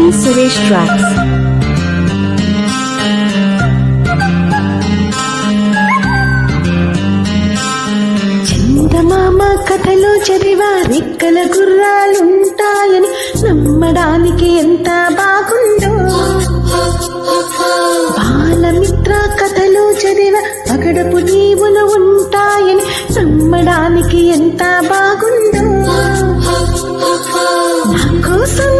P. Suresh Tracks. చందమామ కథలో చదివా రెక్కల గుర్రాలుంటాయని నమ్మడానికి ఎంత బాగుందో. బాలమిత్ర కథలో చదివా పగడపు జీవులు ఉంటాయని నమ్మడానికి ఎంత బాగుందో. నా కోసం